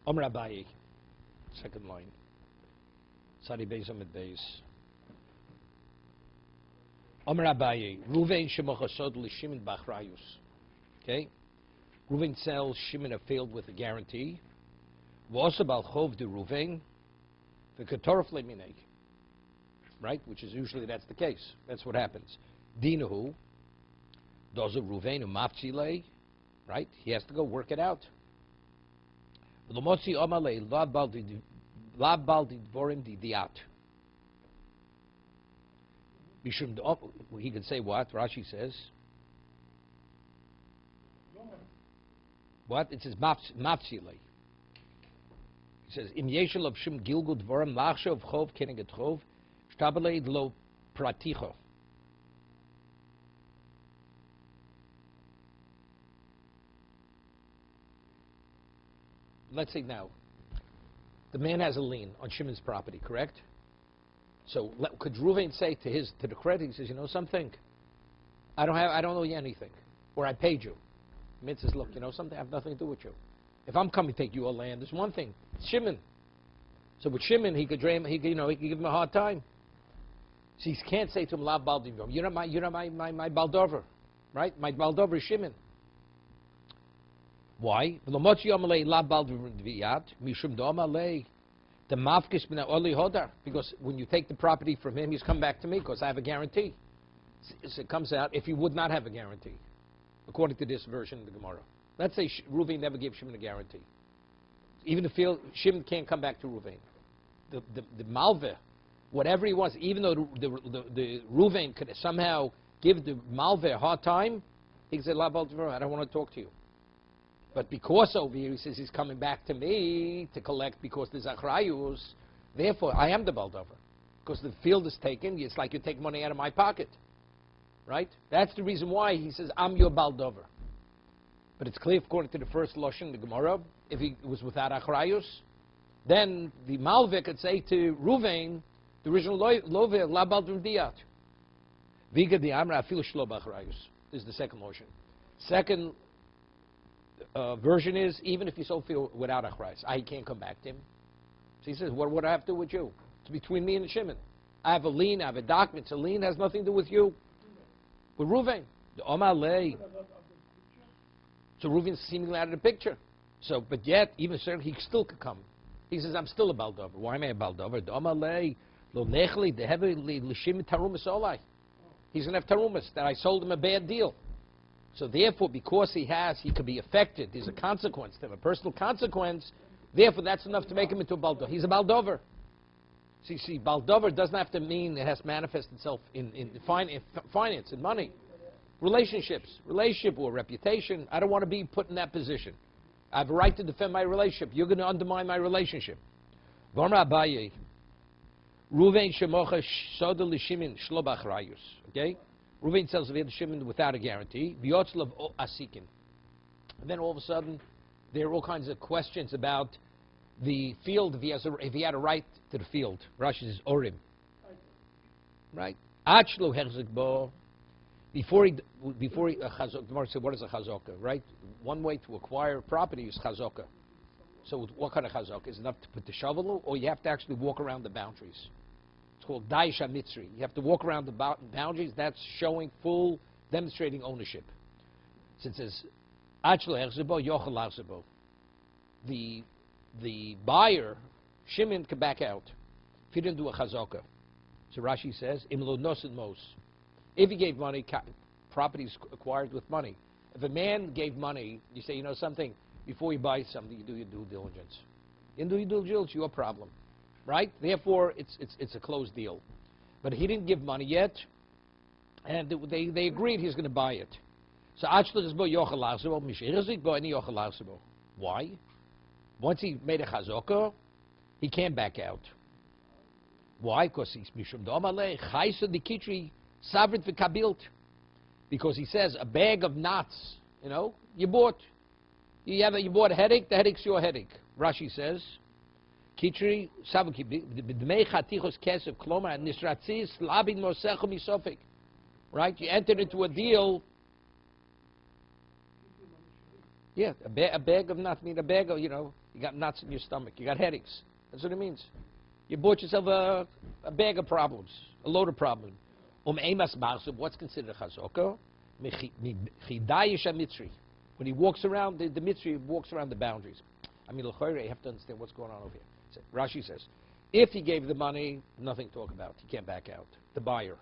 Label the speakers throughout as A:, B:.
A: Omer Abaye, second line. Sadi Beis Amid Beis. Omer Abaye, Ruvain Shemocha Sod L'Shimon B'Achrayus. Okay? Ruvain sells Shimon a field with a guarantee. V'osa Bal Chov de Ruvain, V'Ketorf Leminei. Right? Which is usually that's the case. That's what happens. Dinahu, Doza Ruvain Umaftzilei, right? He has to go work it out. V'Lomotzi Omalei Lab Bal Dvorim Didiat. He could say what? Rashi says. What? It says Maftzilei. He says, Im Yeshel of Shim Gilgul Dvorim Lachshov Chov Keneget Chov Shtabelei Lo Praticho. Let's say now, the man has a lien on Shimon's property, correct? So could Reuven say to the creditor, he says, you know something, I don't owe you anything, or I paid you. Mint says, look, you know something, I have nothing to do with you. If I'm coming to take your land, there's one thing, it's Shimon. So with Shimon, he could give him a hard time. So he can't say to him, La Baldim, you're not my Baldover, right? My Baldover is Shimon. Why? Because when you take the property from him, he's come back to me because I have a guarantee. So it comes out if he would not have a guarantee, according to this version of the Gemara. Let's say Reuven never gave Shimon a guarantee. Even if Shimon can't come back to Reuven. The Malveh, whatever he wants, even though the Reuven could somehow give the Malveh a hard time, he can say, La Baltimore, I don't want to talk to you. But because over here he says he's coming back to me to collect because there's achrayus, therefore I am the baldover. Because the field is taken, it's like you take money out of my pocket. Right? That's the reason why he says, I'm your baldover. But it's clear according to the first Lashon, the Gemara, if he was without achrayus, then the Malveh could say to Ruvain, the original Loveh, La Baldover Diat. Viga di Amra afilu shlo b'achrayus. This is the second Lashon. Second version is, even if you so feel without achrayus, I can't come back to him. So he says, what would I have to do with you? It's between me and Shimon. I have a lien, I have a document. It's a lien, has nothing to do with you. With Reuven, the Omar Lei. So Reuven's seemingly out of the picture. So, but yet, even so, he still could come. He says, I'm still a baldover. Why am I a baldover? The Omar Lei, lo nechli, the heavy l'shim tarumas olai. He's going to have tarumas, that I sold him a bad deal. So therefore, because he could be affected, there's a consequence to him, a personal consequence, therefore that's enough to make him into a baldover. He's a baldover. See, baldover doesn't have to mean it has to manifest itself in finance, in money. Relationship or reputation. I don't want to be put in that position. I have a right to defend my relationship. You're going to undermine my relationship. Abaye, Ruvain shemocha soda l'shimin shlo b'achrayus. Okay? Reuven sells the Shimon without a guarantee. V'yotzlav asikin. And then all of a sudden, there are all kinds of questions about the field, if he had a right to the field. Rashi says orim. Right? Achlo herzik bo. Before he Gemara said, what is a chazokah? Right? One way to acquire property is chazokah. So what kind of chazokah? Is it enough to put the shovel, or you have to actually walk around the boundaries? It's called Daisha Mitzri. You have to walk around the boundaries. That's showing full, demonstrating ownership. So it says, the buyer, Shimon, can back out if he didn't do a chazokah. So Rashi says, if he gave money, property is acquired with money. If a man gave money, you say, you know something, before you buy something, you do your due diligence. You didn't do your due diligence, your problem. Right? Therefore, it's a closed deal. But he didn't give money yet, and they agreed he's going to buy it. So why? Once he made a chazokah, he can't back out. Why? Because he's mishum domalei chaysa dikitri savrit v'kabilt. Because he says a bag of knots. You bought a headache. The headache's your headache. Rashi says. Kitri savki b'dmei chatichos kesef kloma nisratzis labin mosecho misofik. Right? You entered into a deal. Yeah, a bag of nuts. I mean, a bag of, you got nuts in your stomach. You got headaches. That's what it means. You bought yourself a bag of problems, a load of problems. What's considered chazaka? When he walks around, the mitzri walks around the boundaries. I mean, you have to understand what's going on over here. So, Rashi says, if he gave the money, nothing to talk about. He can't back out. The buyer,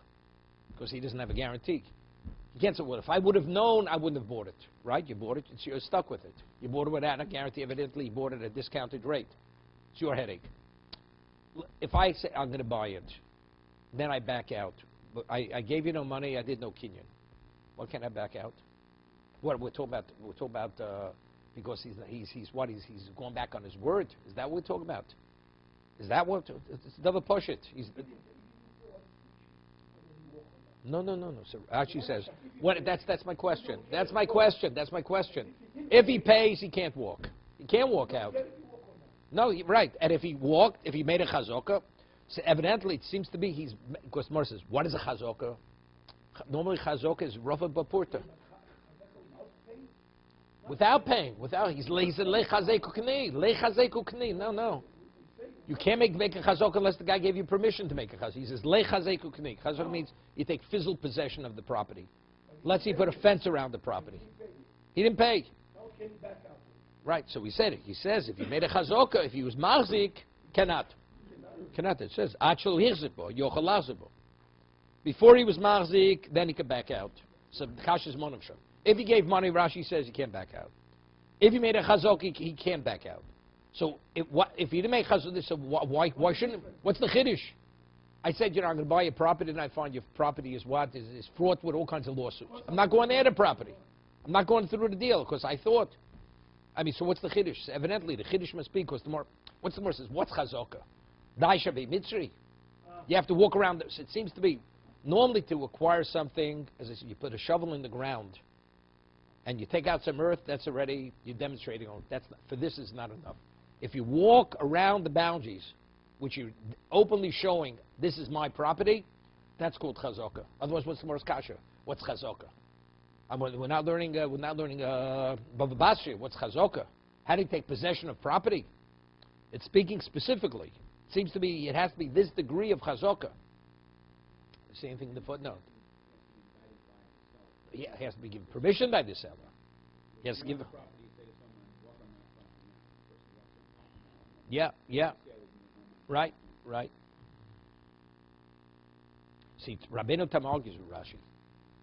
A: because he doesn't have a guarantee. You can't say, well, if I would have known, I wouldn't have bought it. Right? You bought it. You're stuck with it. You bought it without a guarantee. Evidently, you bought it at a discounted rate. It's your headache. If I say I'm going to buy it, then I back out. But I gave you no money. I did no kinyan. What can I back out? What we're talking about? We're talking about because he's going back on his word. Is that what we're talking about? Is that what? It's double push it. No. So Rashi says, that's my question. That's my question. If he pays, he can't walk. He can't walk out. No, right. And if he made a chazaka, so evidently it seems to be because Mor says, what is a chazaka? Normally chazaka is rafa bapurta. Without paying, he's lechazeku kni. No. You can't make a chazaka unless the guy gave you permission to make a chazaka. He says lechazeku kni. Chazaka means you take physical possession of the property. Let's say you put a fence around the property. He didn't pay. Right, so we said it. He says if you made a chazaka, if he was marzik, cannot. It says achol hirzbo, yochalazbo. Before he was marzik, then he could back out. So chash is monavsham. If he gave money, Rashi says he can't back out. If he made a chazaka, he can't back out. So if he didn't make chazaka, so why shouldn't? What's the chiddush? I said, I'm going to buy a property, and I find your property is fraught with all kinds of lawsuits. I'm not going near the property. I'm not going through the deal because I thought. So what's the chiddush? So evidently, the chiddush must be because what's the more says? What's chazaka? Daisha be mitzri. You have to walk around. So it seems to be normally to acquire something, as I said, you put a shovel in the ground, and you take out some earth. That's already you're demonstrating on. For this is not enough. If you walk around the boundaries, which you're openly showing this is my property, that's called chazaka. Otherwise, what's the more kasha? What's chazaka? We're not learning Bava Basri. What's chazaka? How do you take possession of property? It's speaking specifically. It seems to be, it has to be this degree of chazaka. Same thing in the footnote. Yeah, it has to be given permission by the seller. He has to give. Yeah. Right. See, Rabbeinu Tam argues with Rashi.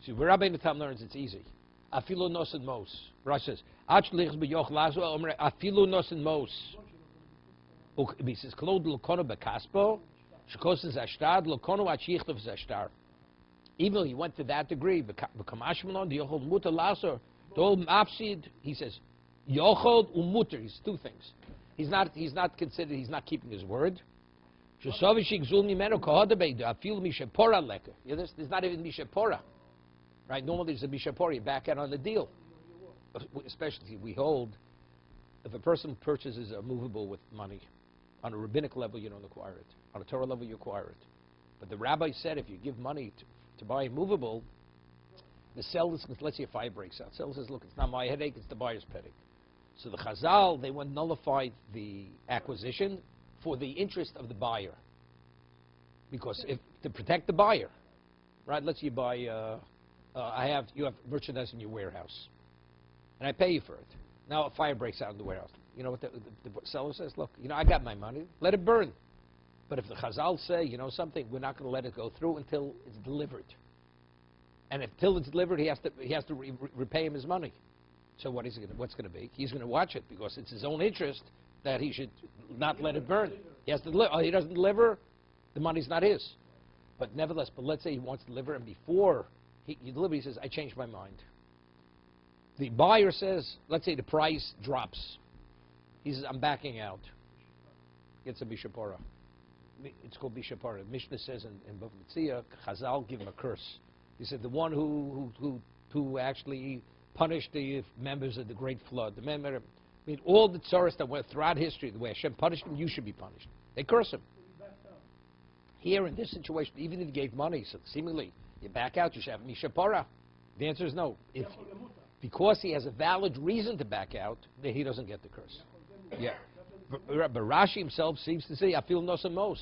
A: See, where Rabbeinu Tam learns, it's easy. Afilu nosen mos. Rashi says, Ach lichs beyoch lazo, omre, afilu nosen mos. He says, Klod lokono bekaspo, shekosen zashtad, lokono ach yichtov zashtar. Even though he went to that degree, bekamashmalon, the yochol muter lazo, dol mafsid, he says, yochol umuter, he's two things. He's not keeping his word. There's not even mishapora. Right? Normally there's a mishapora, you back out on the deal. Especially we hold, if a person purchases a movable with money, on a rabbinic level you don't acquire it. On a Torah level you acquire it. But the rabbi said if you give money to buy a movable, the seller, let's say a fire breaks out. The seller says, look, it's not my headache, it's the buyer's headache. So the Chazal, they went nullified the acquisition for the interest of the buyer. Because to protect the buyer, right? Let's say you buy, you have merchandise in your warehouse, and I pay you for it. Now a fire breaks out in the warehouse. You know what the seller says? Look, I got my money. Let it burn. But if the Chazal say, something, we're not going to let it go through until it's delivered. And until it's delivered, he has to repay him his money. So what's going to be? He's going to watch it because it's his own interest that he should not let it burn. He has to deliver. Oh, he doesn't deliver, the money's not his. But nevertheless, let's say he wants to deliver, and before he delivers, he says, I changed my mind. The buyer says, let's say the price drops. He says, I'm backing out. Gets a bishapora. It's called bishapora. Mishnah says in Bava Metzia, Chazal give him a curse. He said, the one who actually punished the members of the Great Flood. All the tzaras that went throughout history, the way Hashem punished them, you should be punished. They curse him. Here in this situation, even if you gave money, so seemingly you back out, you should have mishapara. The answer is no. If because he has a valid reason to back out, then he doesn't get the curse. Yeah. But Rashi himself seems to say, I feel no samos.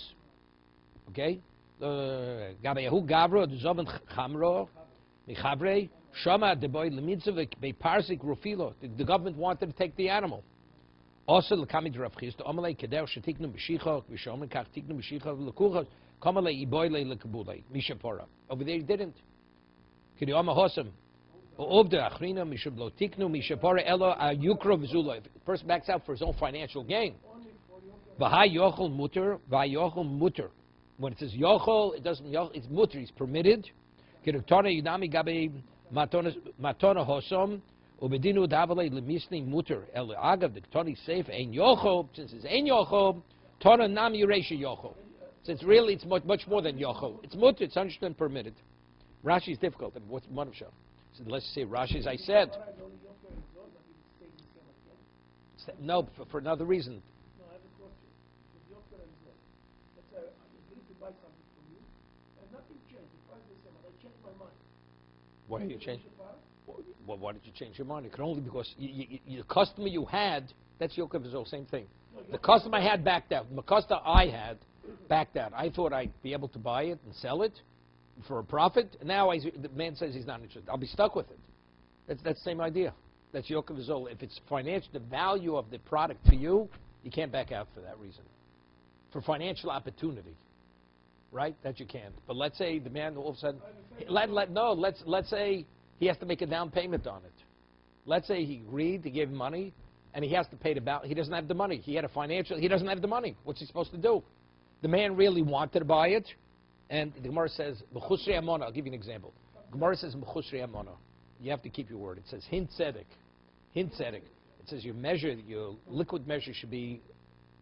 A: Okay? Gabayahu Gavro, Zovan Chamro, Michabre, Shama, the boy Lemitzavik, Parsik, Rufilo. The government wanted to take the animal. Also, the Kamid Rav Chista, Omalei Kedel, Shatiknu Mishicha, Vishomen Kach Tiknu Mishicha, Lekucha, Kamalei Iboile, Lekabule, Mishapora. Over there he didn't. Kirioma Hosam. Obda Achrina, Mishablo Tiknu, Mishapora, Elo, Ayukro Vizula. If the person backs out for his own financial gain. Vahai Yochel Mutter, Vayochel Mutter. When it says Yochel, it doesn't, it's Mutter, he's permitted. Kiruktana Yudami Gabe Matona Hosom. Ubedinu Davale Lemisni Mutter El Agav the Tony Safe Ein Yocho, since it's Ein Yocho, Tona Nam Yuresha Yocho. Since really it's much more than Yocho. It's Mutter, it's understood and permitted. Rashi is difficult. What's one of Shah? So let's say Rashi, as I said. No, for another reason.
B: No, I have a question. The Yochel is what? Let's say I need to buy something from you, and nothing changed. The price is the same, and I changed my mind.
A: Why did you change? Well, why did you change your mind? It can only because the customer you had, that's Yochel Vizol, same thing. The customer I had backed out. The customer I had backed out. I thought I'd be able to buy it and sell it for a profit. Now the man says he's not interested. I'll be stuck with it. That's the same idea. That's Yochel Vizol. If it's financial, the value of the product to you, you can't back out for that reason. For financial opportunity, right? That you can't. But let's say the man all of a sudden, let's say he has to make a down payment on it. Let's say he agreed to give money, and he has to pay the balance. He doesn't have the money. He doesn't have the money. What's he supposed to do? The man really wanted to buy it, and the Gemara says, B'chusrei amona. I'll give you an example. The Gemara says, B'chusrei amona. You have to keep your word. It says, Hin tzedek. Hin tzedek. It says your liquid measure should be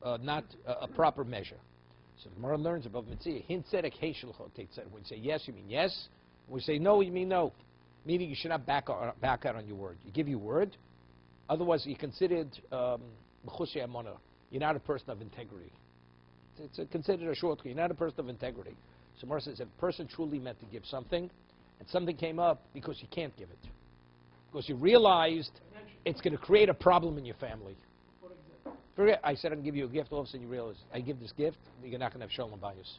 A: not a proper measure. So the Gemara learns above Mitzvah, Hin tzedek, Hey shilcho, take tzedek. When you say yes, you mean yes. When we say no, you mean no. Meaning you should not back out on your word. You give your word. Otherwise, you're considered b'chusrei amona. You're not a person of integrity. It's considered a short. You're not a person of integrity. So Mar says, if a person truly meant to give something, and something came up because you can't give it, because you realized it's going to create a problem in your family. Forget, I said I can give you a gift. All of a sudden you realize I give this gift, you're not going to have shalom bayis.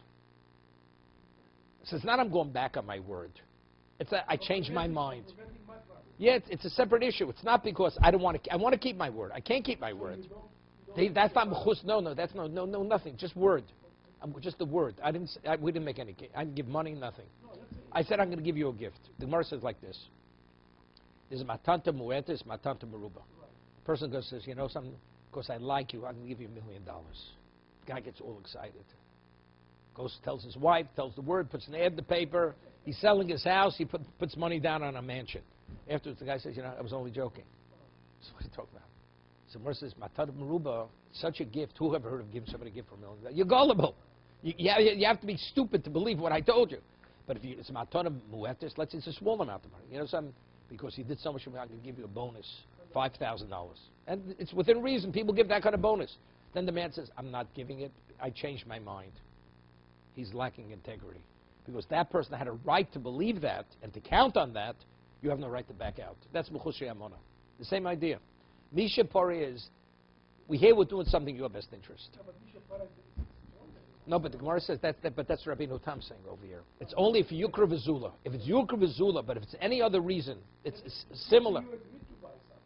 A: So it's not I'm going back on my word. It's that I changed my mind. Yeah, it's a separate issue. It's not because I don't want to. I want to keep my word. I can't keep my word. That's not mechus. No. That's no, nothing. Just word. Just the word. We didn't make any. I didn't give money. Nothing. I said I'm going to give you a gift. The Gemara says like this. There's matanta muetes, matanta meruba. The person goes says, you know something, because I like you, I'm going to give you $1 million. The guy gets all excited. Goes, tells his wife, tells the word, puts an ad in the paper. He's selling his house. He puts money down on a mansion. Afterwards, the guy says, you know, I was only joking. So what are you talking about? So Mer says, matanta meruba, such a gift. Who ever heard of giving somebody a gift for $1 million? You're gullible. You have to be stupid to believe what I told you. But if it's matana muetes, let's say it's a small amount of money. You know something? Because he did so much, I'm going to give you a bonus, $5,000. And it's within reason. People give that kind of bonus. Then the man says, I'm not giving it. I changed my mind. He's lacking integrity. Because that person had a right to believe that and to count on that. You have no right to back out. That's Mechusri Amona. The same idea. Misha Pori is, we hear we're doing something in your best interest. No, but the Gemara says but that's Rabbi Notam saying over here. It's only if Yukra Vizula. If it's Yukra Vizula, but if it's any other reason, it's similar.
B: You agreed to buy something.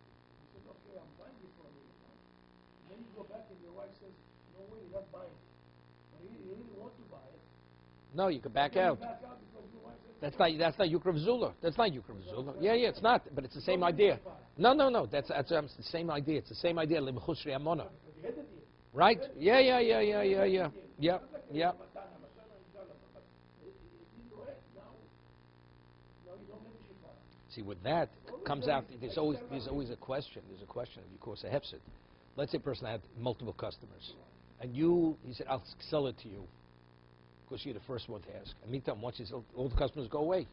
B: You said, okay, I'm buying it from you. Then you go back and your wife says, no way, you're not buying it. But you really want to buy it.
A: No, you can back out.
B: Back out because your wife says,
A: That's not Yukra Vizula. That's not Yukra Vizula. Yeah, it's not. But it's the same idea. No. That's the same idea. It's the same idea. Limchusri Amona. Right? Yeah. See, with that comes out, there's always a question. There's a question of, of course, a hefset. Let's say a person had multiple customers, and he said, I'll sell it to you, because you're the first one to ask. And meantime, once all the customers go away,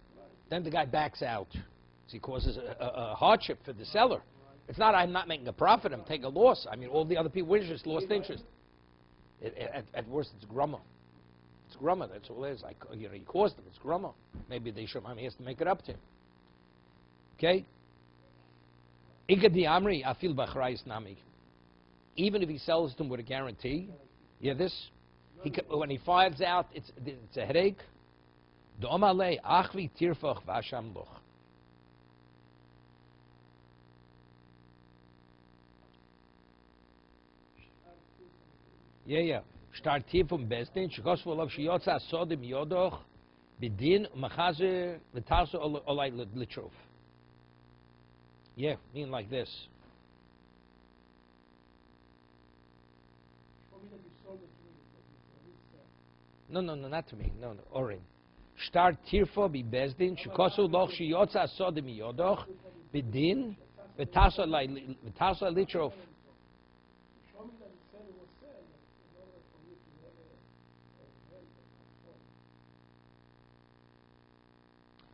A: then the guy backs out. So he causes a hardship for the seller. It's not I'm not making a profit, I'm taking a loss. I mean, all the other people just lost interest. At worst, it's grumma. It's grumma, that's all it is. He caused them, it's grumma. Maybe he has to make it up to him. Okay? Igadi Amri, Afil Bachrayis Nami. Even if he sells them with a guarantee, when he finds out it's a headache, Do'amalei Achvi Tirfach Vasham Loch. Start here from Besdin. Shekos v'olav sheyotza asodim yodoch b'din machazer v'tarso olay litrof. Mean like this. No, not to me. No, Orin. Start tirfo b'bezdin. Shekos v'olav sheyotza asodim yodoch b'din v'tarso litrof.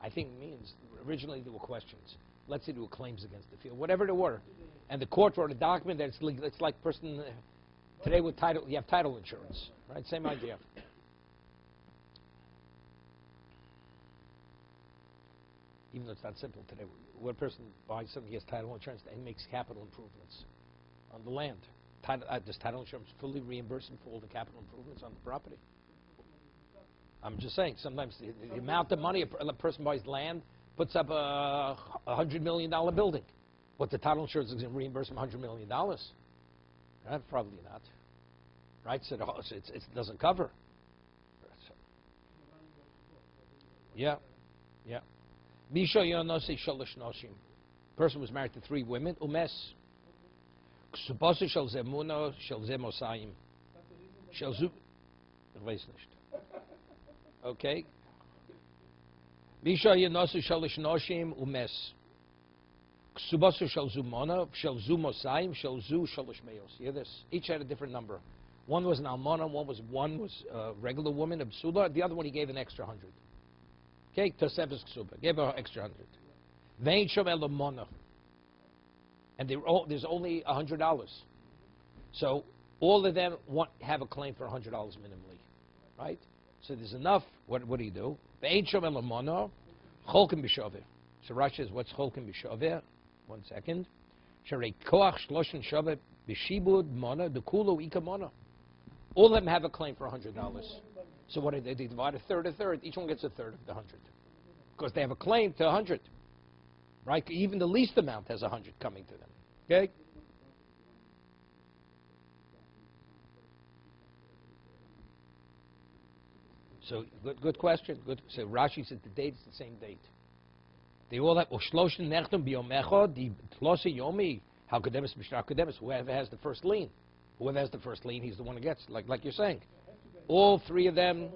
A: I think it means originally there were questions. Let's say there were claims against the field, whatever there were, and the court wrote a document that it's like person today with title. You have title insurance, right? Same idea. Even though it's not simple today, when a person buys something, he has title insurance, and he makes capital improvements on the land. Does title insurance fully reimburse him for all the capital improvements on the property? I'm just saying, sometimes the amount of money a person buys land, puts up a $100 million building. What the title insurance is going to reimburse him $100 million? Probably not. Right? So it doesn't cover. Misha Yonosi Shalosh Noshim. Person was married to 3 women. Umes. Ksubosu Shal Zemuno Shal Zemosayim. Shal Zub. Okay. Misha Yenosu Shalish Noshim Umes. Ksubasu Shal Zumona, Shal Zumosayim, Shal Zu Shalish Meos. Hear this? Each had a different number. One was an Almona, one was a regular woman, a Bsula. The other one he gave an extra 100. Okay, Tosefes Ksuba. Gave her an extra 100. Vein Shom Elamona. And there's only $100. So all of them have a claim for $100 minimally. Right? So there's enough. What do you do? So Rashi says, what's cholkim b'shaveh? 1 second. All of them have a claim for $100. So what do? They divide a third. Each one gets a third of the 100. Because they have a claim to 100. Right? Even the least amount has 100 coming to them. Okay? So good question. Good. So Rashi said the date is the same date. They all have Oshloshin Nechtum Biomecho the Tlosi Yomi Hakademis Mishra Hakademis. Whoever has the first lien, he's the one who gets. Like you're saying, all 3 of them.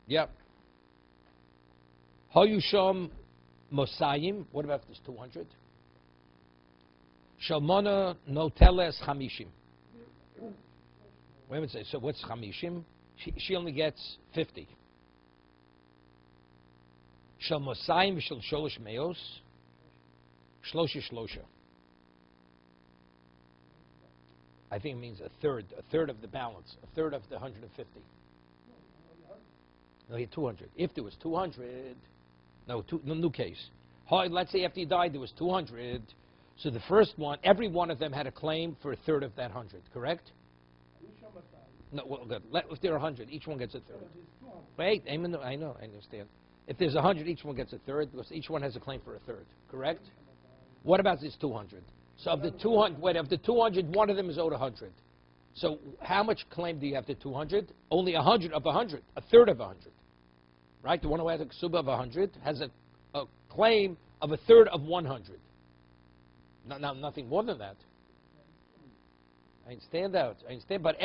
A: Yep. Hoyushom Mosayim. What about if there's 200? Shalmona Noteles Chamishim. Wait a minute. So what's Chamishim? She only gets 50. Shal Mosayim Shal Sholosh Meos Shlosha. I think it means a third of the balance, a third of the 150. No, 200. If there was 200, no new case. Let's say after he died there was 200. So the first one, every one of them had a claim for a third of that 100. Correct? No, well, good. If there are 100, each one gets a third. Wait, I understand. If there's 100, each one gets a third, because each one has a claim for a third. Correct? What about this 200? So of the 200, one of them is owed 100. So how much claim do you have to 200? Only 100 of 100, a third of 100. Right? The one who has a ksuba of 100 has a claim of a third of 100. Now, nothing more than that. I understand, but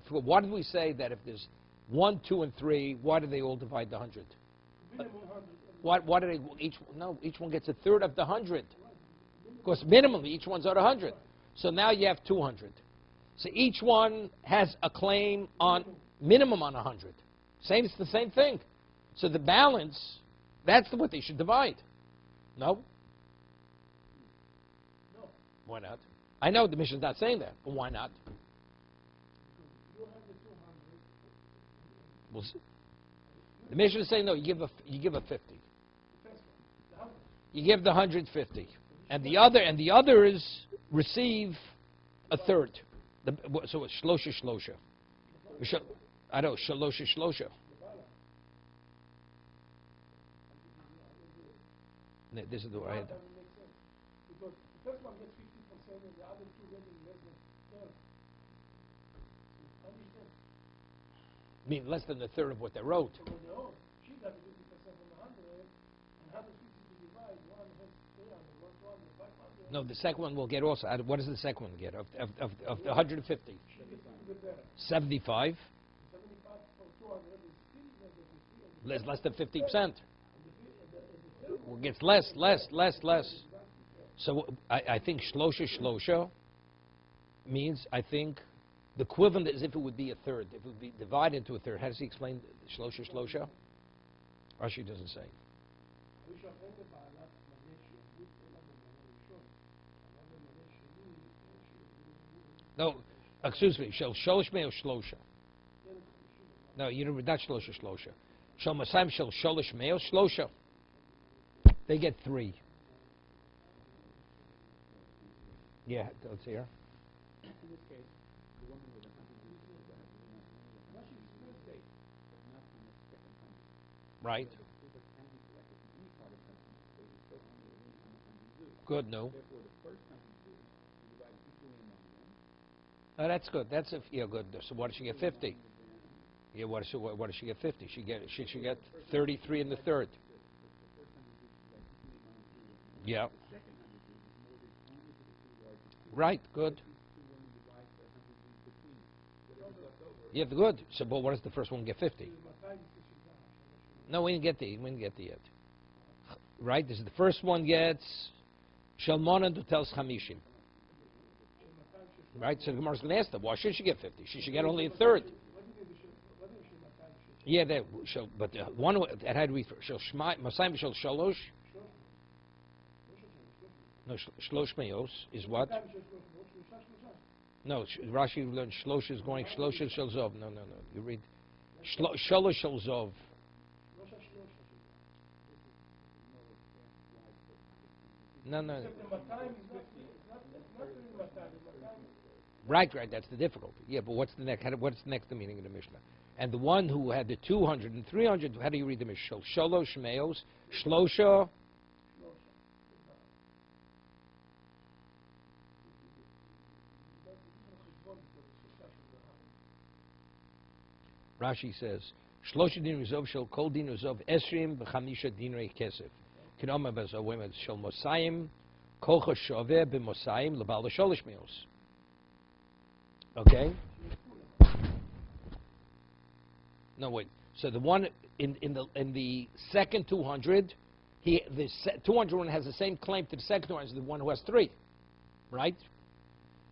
A: why did we say that if there's 1, 2, and 3, why do they all divide the 100? Why do they each one gets a third of the 100? Because minimally each one's owed 100. So now you have 200. So each one has a claim on minimum on 100. It's the same thing. So the balance, that's what they should divide. No? Why not? I know the Mishnah's not saying that, but why not? We'll see. The Mishnah is saying no. You give a 50. You give the 150, And the others receive a third. So it's shlosha shlosha. I know, shlosha shlosha. This is the way I had.
B: That doesn't make sense. Because the first one gets 50% and the other two getting less than third. Understand?
A: I mean, less than a third of what they wrote.
B: So when they own, she got 50% from the 100, and 150 to divide, one has 300, one 200, 500.
A: No, the second one will get also. What does the second one get? Of the 150?
B: She gets a little bit better.
A: 75?
B: 75 from 200 is still
A: Less than 50%. Well, it gets less. So I think shlosha shlosha means, I think, the equivalent is if it would be a third. If it would be divided into a third. How does he explain shlosha shlosha? Rashi doesn't say. No, excuse me. Shel sholosh mei or shlosha? No, you're not shlosha shlosha. Shel masayim shel sholosh mei or shlosha? They get 3. Yeah, let's hear.
C: In this case, the woman with 100 uses that not she's Thursday, but not on the second 100.
A: Right.
C: So it can be collected from any part of the 100, so it's still only on the 100 zoo.
A: Good, no.
C: Therefore, the first 100 zoo is divided equally among them.
A: Oh, that's good. That's good. So what does she get? 50. Yeah, what does she get? 50. She should get 33 in the third.
C: The first 100 zoo is divided equally among the zoo.
A: Yeah.
C: The second 100 zoo is morded only to the two largest zoo.
A: Right. Good.
C: These two women divide the 100 zoos between them. Whatever's left over.
A: Yeah, good. So, but what does the first one get? 50. No, we didn't get the yet. Right. This is the first one gets Shalmonan to tells Chamishim. Right. So the Gemara is going to ask them, why should she get 50? She should get only a third. Yeah, but one that had to be shel masayim shel shalosh. No, shlosh meos is what? No, Rashi learned shlosh is going shlosh shel zov. No. You read shalosh shel zov. No. Right. That's the difficulty. Yeah, but what's the next? What's the next meaning of the Mishnah? And the one who had the 200 and 300, how do you read the Mishnah? Shalosh meos, shlosha. Rashi says, Shlosha din rizov shel kol din rizov esrim v'chamisha dinrei kesef. Kinoma bezawemet shel mosayim kocha shaveh b'mosayim lebal sholish meos. Okay? No, wait. So the one in the second 200, the 200 one has the same claim to the second 200 as the one who has 3. Right?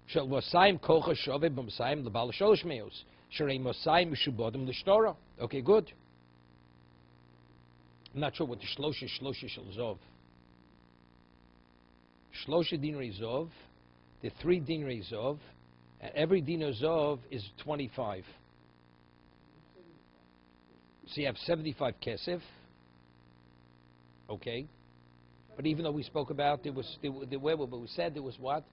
A: Shel mosayim kocha shaveh b'mosayim lebal sholish meos. Okay, good. I'm not sure what the shlosha shel zov. Shlosha dinrei zov, the 3 dinrei zov, and every dinar zov is 25. So you have 75 kesef. Okay. But even though we spoke about but we said there was what?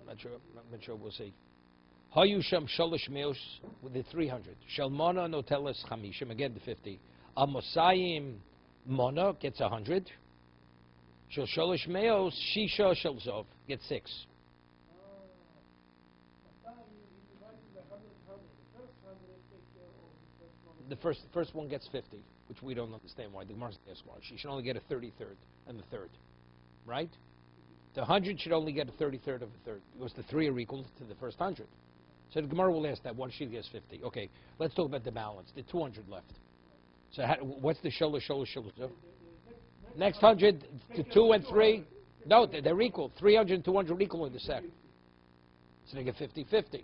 A: I'm not sure. We'll see. Hayusham shalosh meos with the 300. Shalmona notelas chamishim, again the 50. Amosayim mona gets 100. Shal shalosh meos shisha shalzov gets 6. The first one gets 50, which we don't understand why. The Gemara asks why. She should only get a 33rd and the third, right? The 100 should only get a 33rd of a third because the 3 are equal to the first 100. So the Gemara will ask that one she gets 50. Okay, let's talk about the balance. The 200 left. So what's the shola? Next 100, the 2 and 3. No, they're equal. 300 and 200 are equal in the second. So they get 50-50.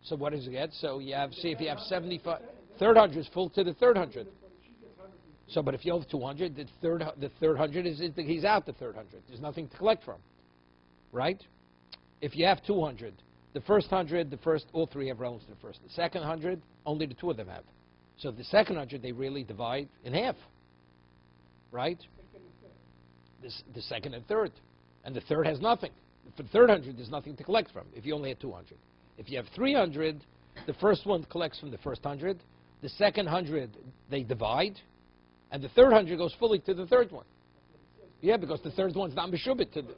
A: So what does it get? So you have, see if you have 75. Third 100 is full to the third 100. So, but if you have 200, the third 100 he's out the third 100. There's nothing to collect from, right? If you have 200, the first 100, all 3 have relevance to the first. The second 100, only the 2 of them have. So the second 100 they really divide in half, right? The second and third, and the third has nothing. For the third 100, there's nothing to collect from. If you only had 200, if you have 300, the first one collects from the first 100. The second 100 they divide, and the third 100 goes fully to the third one. Yeah, because the third one's not meshubit to the.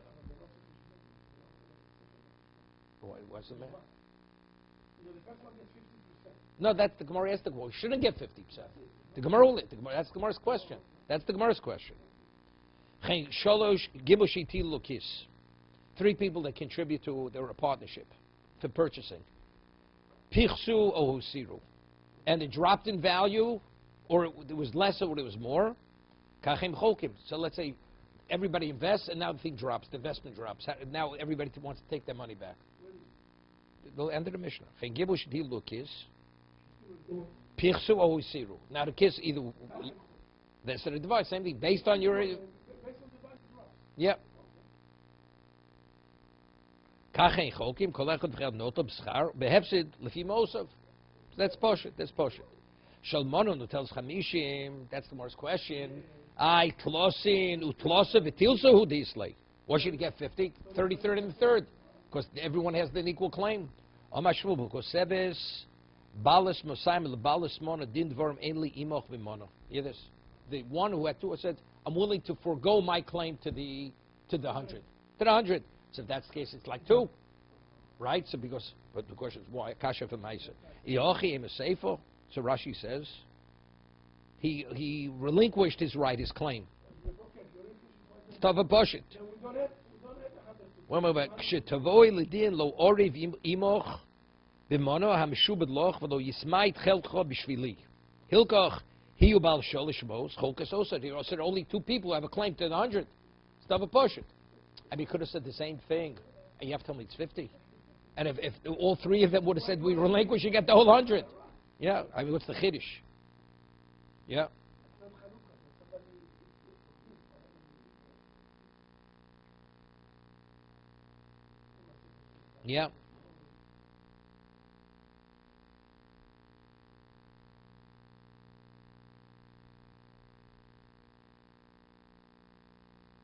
A: What's the matter? No, that's the Gemara asked the Gemara. We shouldn't get 50%. The Gemara only. That's the Gemara's question. That's the Gemara's question. Three people that contribute to their partnership for purchasing. Pichsu o husiru. And it dropped in value, or it was less, or it was more. Kachem chokim. So let's say everybody invests, and now the thing drops. The investment drops. Now everybody wants to take their money back. The end of the Mishnah. Pichsu o husiru. Now the kiss either. That's the device. Same thing. Based on your. Yep. Kachem chokim. Kolechot v'chel noto b'schar behefsid lefi mosov. That's poshut. That's poshut. Shalmonon who tells Chamishim. That's the Mor's question. I tlosin utlosa v'tilsa hu dislay. Why should he get 50, 30, 30, and the third? Because everyone has an equal claim. Amashvu because sebes balas mosayim lebalas mona din dvarim enli imoch v'mono. Hear this? The one who had two said, "I'm willing to forego my claim to the 100, to the 100." So if that's the case, it's like two, right? So but the question is why? Kasha for Maisa. Iochi im seifo. So Rashi says he relinquished his right, his claim. Tava poshit. One more back. Shetavoi lidin lo oriv imoch b'mono hameshubed loch v'lo yismait cheltcho b'shvili. Hilkoch he ubal sholish mos cholkas osad. He said only two people have a claim to the 100. Tava poshit. I mean, he could have said the same thing, and you have to tell me it's 50. And if all three of them would have said we relinquish, you get the whole 100. Yeah, I mean, what's the chiddush? Yeah. Yeah.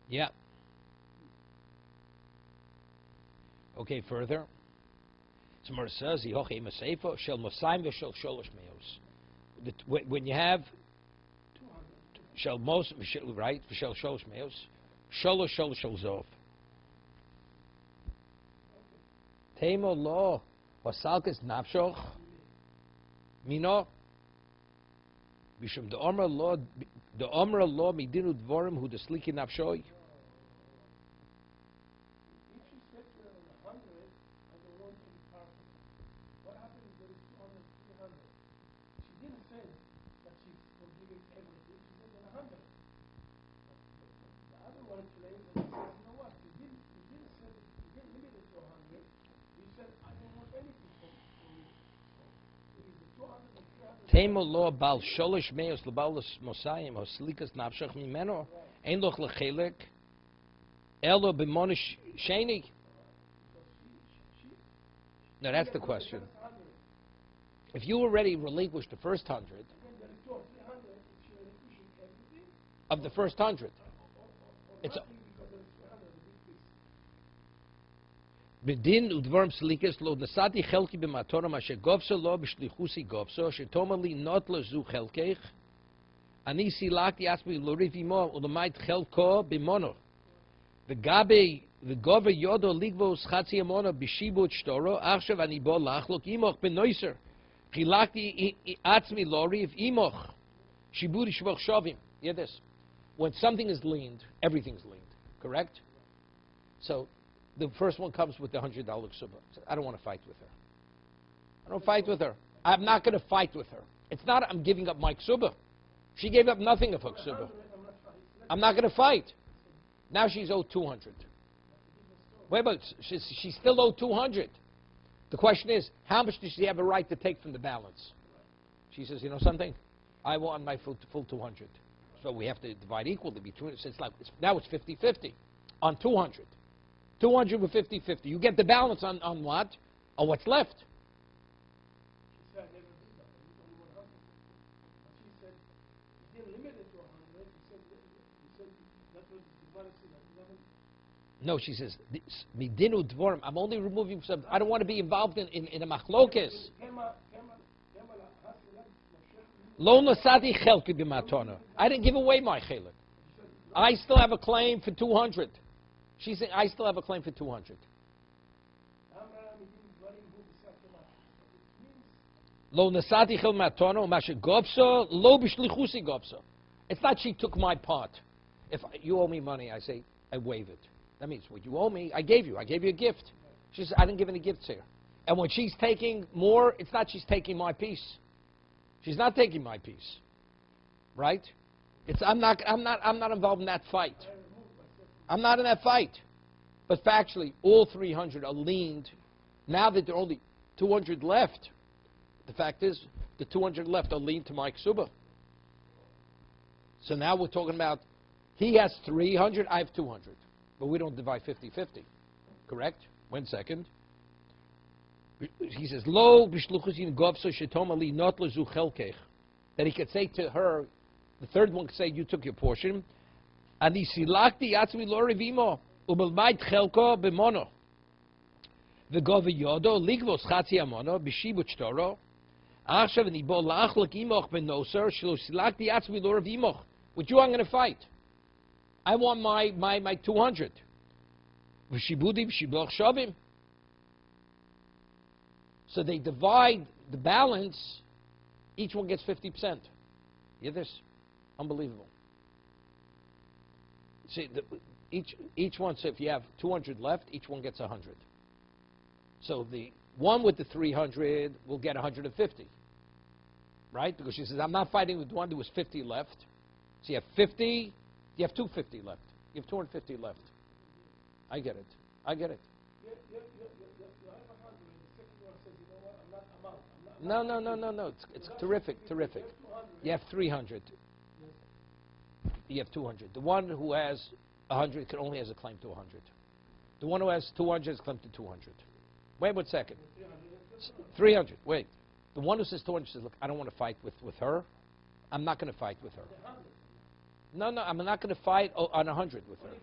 A: Yeah. Okay, further. Somewhere says, when you have shall most right shall sholosh meos sholosh zov temo lo wasalkes nafshoch mino bishum the omra lo midinu dvorim hu desliki nafshoy. Temo lo bal sholish meos lebalos mosayim o slikas nafshach mimeno ein loch lechelek elo b'monish sheni. Now that's the question. If you already relinquished the first 100 of the first 100, it's Bedin udvarm slikas lo nasati chelki b'matona mashe govso lo b'shlichusi govso shetomali not lo zu chelkech ani silakti asmi lo rivimo ulamait chelko b'mono v'gabe v'gove yodo ligvo schatzi amono b'shibut shtoro achshav ani bo lachlok imoch b'noiser chilakti atzmi lo riv imoch shibud shvoch shovim. Hear this. When something is leaned, everything's leaned, correct? So the first one comes with the $100 ksuba. I don't want to fight with her. I don't fight with her. I'm not going to fight with her. It's not I'm giving up my ksuba. She gave up nothing of her ksuba. I'm not going to fight. Now she's owed 200. Wait, but she's still owed 200. The question is, how much does she have a right to take from the balance? She says, you know something? I want my full 200. So we have to divide equally between us. Now it's 50-50 on 200. 200 with 50-50. You get the balance on what? On what's left. No, she says, midinu dvorim. I'm only removing some. I don't want to be involved in a machlokes. Lo nasati chelki b'matona. I didn't give away my chelik. I still have a claim for 200. She said, I still have a claim for 200. Lo nasati chel matona u'mashe gopso lo b'shlichusi gopso. It's not she took my part. If you owe me money, I say, I waive it. That means what you owe me, I gave you. I gave you a gift. She says, I didn't give any gifts here. And when she's taking more, it's not she's taking my piece. She's not taking my piece, right? I'm not involved in that fight. I'm not in that fight. But factually, all 300 are leaned. Now that there are only 200 left, the fact is, the 200 left are leaned to my ksuba. So now we're talking about, he has 300, I have 200. But we don't divide 50-50. Correct? 1 second. He says, Lo b'shluchusin govso shetom ali not lezu chelkech. That he could say to her, the third one could say, you took your portion. Ani silakti yatzmi lo revimo, u'belmayt chelko b'mono. V'gov yodo, ligvos chatzi amono, b'shibut shtoro. Achshav ani bo lachlek imoch b'noser, shlo silakti yatzmi lo revimo. With you I'm going to fight. I want my 200. V'shibudi v'shibloch shavim. So they divide the balance. Each one gets 50%. You hear this? Unbelievable. See, each one, so if you have 200 left, each one gets 100. So the one with the 300 will get 150. Right? Because she says, I'm not fighting with the one that was 50 left. So you have 50, you have 250 left. You have 250 left. I get it. I get it. No. It's terrific, terrific. You have 300. You have 200. The one who has 100 only has a claim to 100. The one who has 200 has a claim to 200. Wait 1 second. 300. Wait. The one who says 200 says, look, I don't want to fight with her. I'm not going to fight with her. No, I'm not going to fight on 100 with her.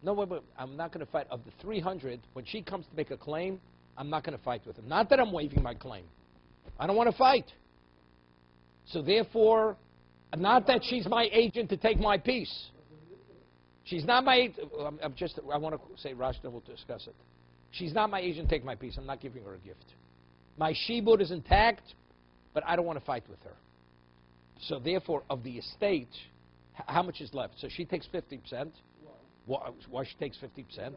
A: No, wait. I'm not going to fight. Of the 300, when she comes to make a claim, I'm not going to fight with him. Not that I'm waiving my claim. I don't want to fight. So therefore, not that she's my agent to take my piece. She's not my agent. I want to say Rashi, then we'll discuss it. She's not my agent to take my piece. I'm not giving her a gift. My shibud is intact, but I don't want to fight with her. So therefore, of the estate, how much is left? So she takes 50%. Why she takes 50%?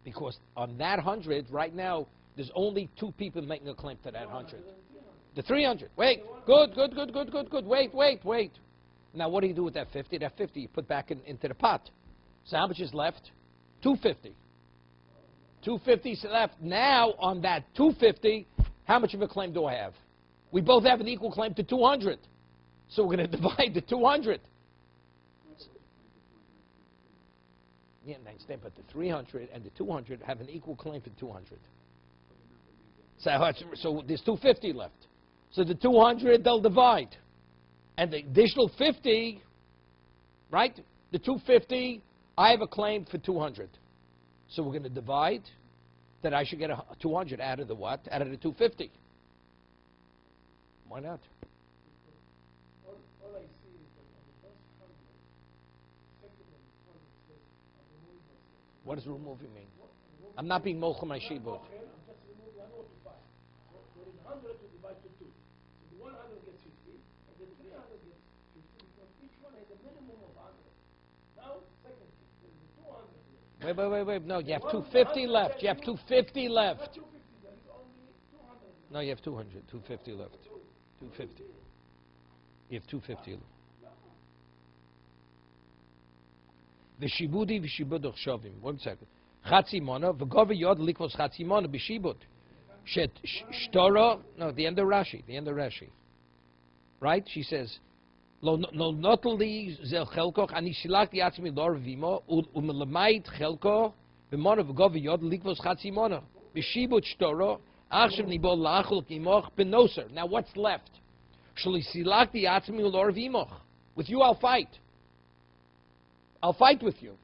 A: Because on that 100, right now, there's only 2 people making a claim to that 100. The 300. Wait. Good. Wait. Now, what do you do with that 50? That 50 you put back into the pot. So how much is left? 250. 250 is left. Now, on that 250, how much of a claim do I have? We both have an equal claim to 200. So we're going to divide the 200. Yeah, I understand, but the 300 and the 200 have an equal claim for 200. So there's 250 left. So the 200, they'll divide. And the additional 50, right? The 250, I have a claim for 200. So we're going to divide that I should get 200 out of the what? Out of the 250. Why not?
B: All I see is that on the first 100, second and third says, I'm removing myself.
A: What does removing mean? I'm not being mochel my shibud.
B: Okay, I'm just removing, I know what to buy. So there is 100 to divide to 2. So the 100 gets 50, and the 300 gets 50, because each one has a minimum of 100. Now, second thing, there is 200 left.
A: Wait. No, you have 250 left. You have 250 left.
B: Not 250, there is only 200 left.
A: No, you have 200. 250 left. 250. You have 250 left. V'shibudi v'shibud ochshavim. 1 second. Chatzi mona v'gova yod likvos chatzi mona b'shibud. Shtoro. No, the end of Rashi. Right? She says, Lo notali zel chelkoch ani silakti atzmi lor vimo u'melamayit chelko b'mona v'gova yod likvos chatzi mona b'shibud shtoro achshav nibol la'achol kimoch b'noser. Now what's left? Shli silakti atzmi lor vimoch. With you I'll fight. I'll fight with you.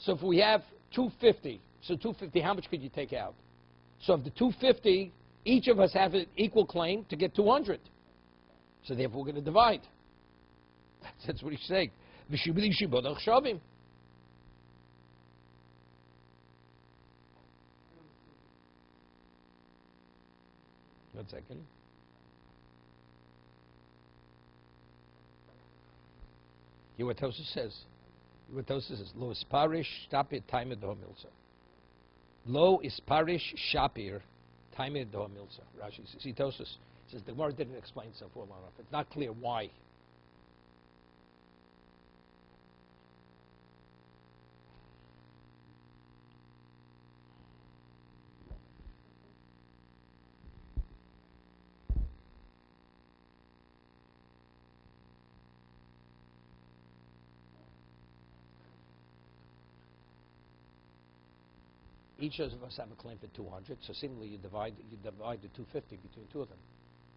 A: So if we have 250, so 250, how much could you take out? So of the 250, each of us have an equal claim to get 200. So therefore we're going to divide. That's what he's saying. One second. Hear what Tosa says. Hear what Tosa says. Lo is parish shapir timer do milsa. Lo is parish shapir timer do milsa. Rashi says. See Tosa says the Gemara didn't explain so well enough. It's not clear why. Each of us have a claim for 200, so seemingly you divide the 250 between two of them.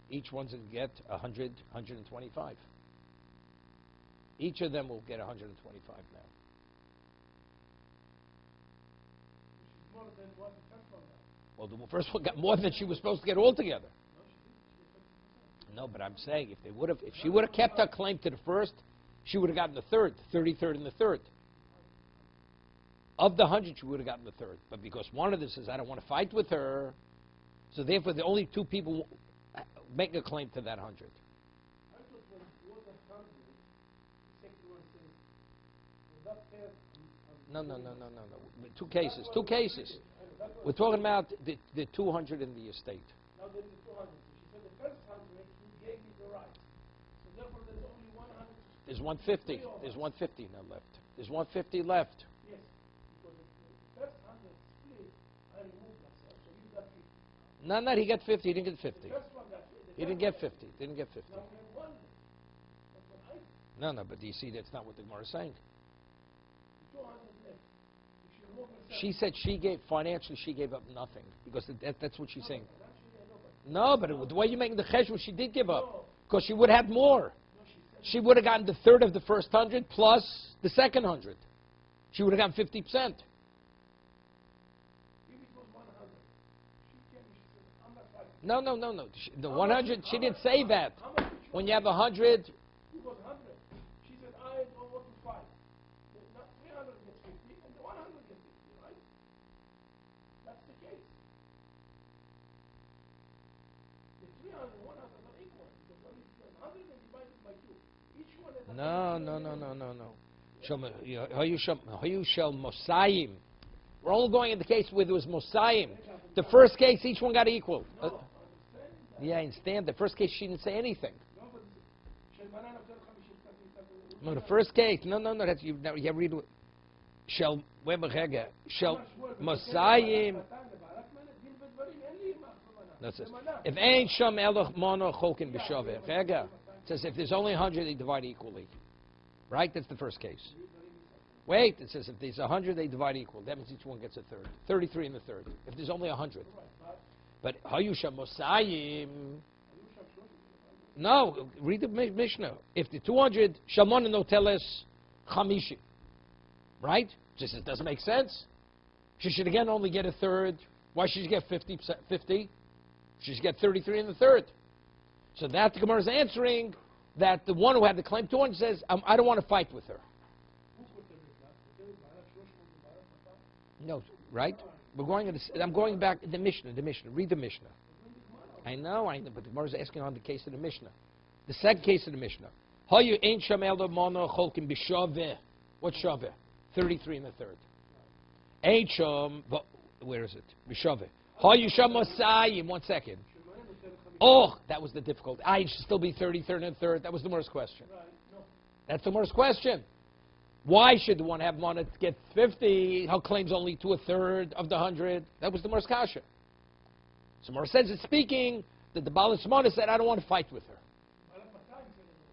A: Each one's going to get 100, 125. Each of them will get 125 now.
B: More than what the first one got.
A: Well, the first one got more than she was supposed to get altogether. No, but I'm saying if she would have kept her claim to the first, she would have gotten the third, 33rd and the third. Of the 100, she would have gotten the third. But because one of them says, I don't want to fight with her, so therefore the only two people make a claim to that 100.
B: I thought when it was a hundred, the second one says, well, that pair,
A: No. Two cases. We're talking about the 200 in the estate.
B: Now there is a 200. She said the first 100, you gave me the right. So therefore there's only 100.
A: There's 150. There's 150 now left. There's 150 left.
B: Yes. Because the first 100 split, I removed myself. So you got 50.
A: No, he got 50. He didn't get 50.
B: The first one got 50.
A: He didn't get 50. Didn't get 50.
B: Now we have one. That's what I
A: No, but do you see that's not what the Gemara is saying?
B: The 200 left. If she removed herself.
A: She said financially she gave up nothing because that's what she's saying.
B: Actually, I know, but
A: No, but the way you're making the cheshbon, she did give
B: No.
A: up because she would have more.
B: no, she said
A: She would have gotten the third of the first 100 plus the second 100. She would have gotten 50%.
B: if it was 100. She came and she said, I'm not fighting.
A: No. The 100, she didn't say that.
B: How much each
A: When
B: one?
A: you have 100,
B: It was 100. She said, I don't want to fight. Not 300 gets 50, and the 100 gets 50, right? That's the case. The 300 and 100 are not equal. Because only 100 is divided by 2. Each one has a
A: no. Hayu shel Mosayim. We're only going in the case where there was Mosayim. The first case, each one got equal. Yeah, I understand. The first case, she didn't say anything. No, the first case. No. That's you. Now you read. Shel Webechega. Shel Mosayim. That's it. If ain't sham eloch mono chokin b'shaveh. It says if there's only 100, they divide equally. Right? That's the first case. Wait, it says if there's 100, they divide equal. That means each one gets a third. 33 in the third. If there's only 100. But Hayusha Mosayim. No, read the Mishnah. If the 200, Shamon no teles Chamishim. Right? Just it doesn't make sense. She should again only get a third. Why should she get 50? She should get 33 in the third. So that the Gemara is answering that the one who had the claim 200 says, I don't want to fight with her. No, right? I'm going back to the Mishnah. Read the Mishnah. I know, but the Gemara is asking on the case of the Mishnah. The second case of the Mishnah. Hayu ein shamel mono cholkim b'shaveh. What's shaveh? 33 in the third. Ein sham, where is it? B'shaveh. Hayu sham mosayim. 1 second. Oh, that was the difficult. I should still be 33rd and third. That was the Gemara's question. That's the Gemara's question. Why should the one have money to get 50? How claims only to a third of the 100? That was the Gemara's kasha. So Gemara says it's speaking that the Baal Shmona said, I don't want to fight with her.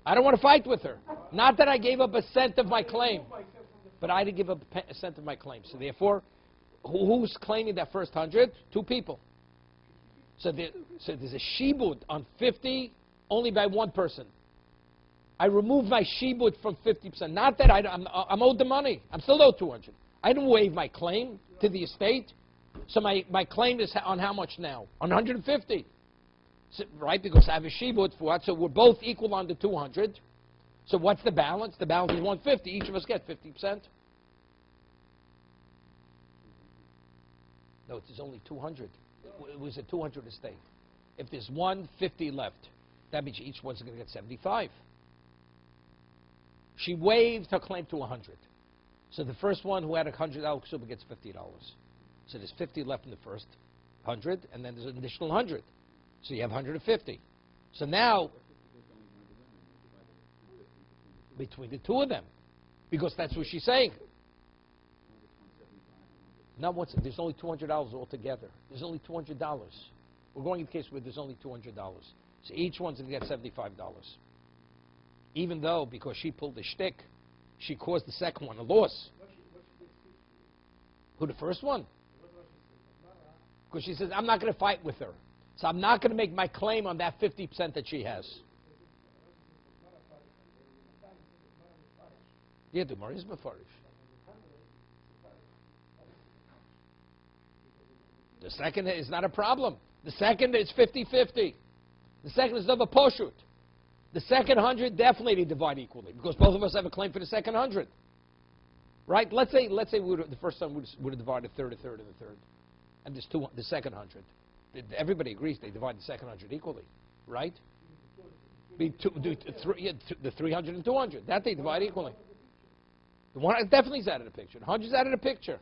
A: I don't want to fight with her. Not that I gave up a cent of my claim, but I didn't give up a cent of my claim. So therefore, who's claiming that first 100? Two people. So there's a shibud on 50 only by one person. I removed my shibud from 50%. Not that I'm owed the money. I'm still owed 200. I didn't waive my claim to the estate. So my claim is on how much now? On 150. So, right, because I have a shibud for it, so we're both equal on the 200. So what's the balance? The balance is 150. Each of us get 50%. No, it's only 200. It was a 200 estate. If there's 150 left, that means each one's going to get 75. She waived her claim to 100. So the first one who had $100 ksuba gets $50. So there's 50 left in the first 100, and then there's an additional 100. So you have 150. So now, between the two of them, because that's what she's saying. Now, there's only $200 altogether. There's only $200. We're going in the case where there's only $200. So each one's going to get $75. Even though, because she pulled the shtick, she caused the second one a loss. Who, the first one? Because she says, I'm not going to fight with her. So I'm not going to make my claim on that 50% that she has. Yeah, the Gemara is Mefarish. The second is not a problem. The second is 50-50. The second is never poshut. The second 100 definitely they divide equally because both of us have a claim for the second 100. Right? Let's say the first time would have divided a third, and a third. And there's the second 100. Everybody agrees they divide the second 100 equally. Right? The 300 and 200. That they divide equally. The one definitely is out of the picture. The 100 is out of the picture.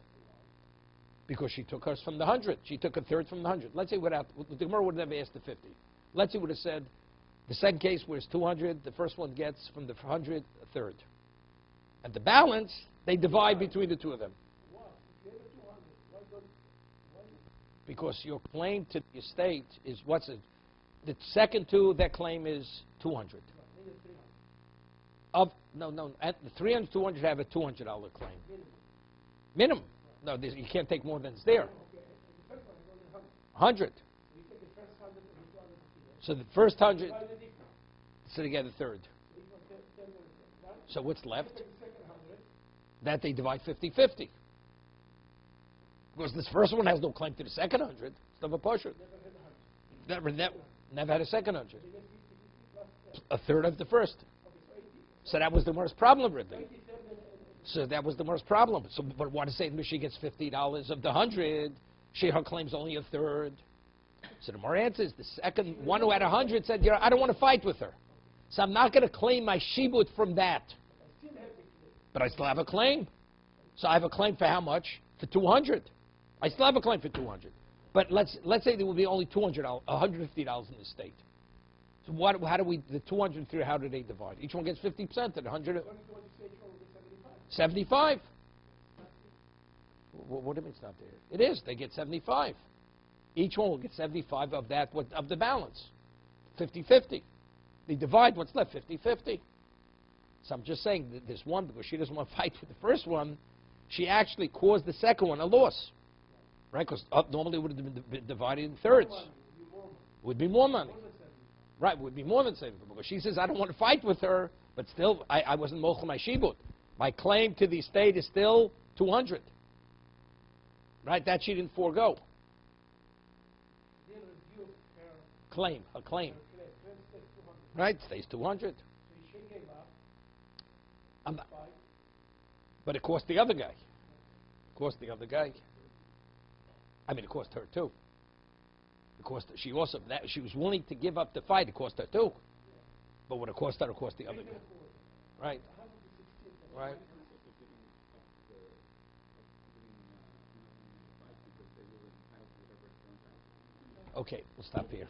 A: Because she took hers from the 100. She took a third from the 100. Let's say the Gemara would have never asked the 50. Let's say it would have said, the second case where it's 200, the first one gets from the 100 a third. And the balance, they divide between the two of them. Because your claim to the estate is, the second two, their claim is 200. At the 300, 200 have a $200 claim. Minimum. No, you can't take more than it's there. 100. So the first 100, so they get a third. So what's left? That they divide 50-50. Because this first one has no claim to the second 100. It's never partial. Never had a second 100. A third of the first. So that was the worst problem, really. So that was the worst problem. So, but what to say? She gets $50 of the 100. Her claim's only a third. So the more answers, the second one who had 100 said, I don't want to fight with her. So I'm not going to claim my shibut from that. But I still have a claim. So I have a claim for how much? For 200. I still have a claim for 200. But let's say there will be only $150 in the state. So how do we, the 203, how do they divide? Each one gets 50% at 100. 75. What do you mean it's not there? It is. They get 75. Each one will get 75 of that, of the balance. 50-50. They divide what's left, 50-50. So I'm just saying that this one, because she doesn't want to fight with the first one, she actually caused the second one a loss. Right? Because normally it would have been divided in thirds. Would be more money. Right, would be more than 75. Because she says, I don't want to fight with her, but still, I wasn't mochel my shibut. My claim to the estate is still 200. Right? That she didn't forego. Claim, a claim. Right? Stays 200. But it cost the other guy. It cost the other guy. I mean, it cost her too. It cost her. She was willing to give up the fight. It cost her too. But what it cost her, it cost the other guy. Right? Right? Okay, we'll stop here.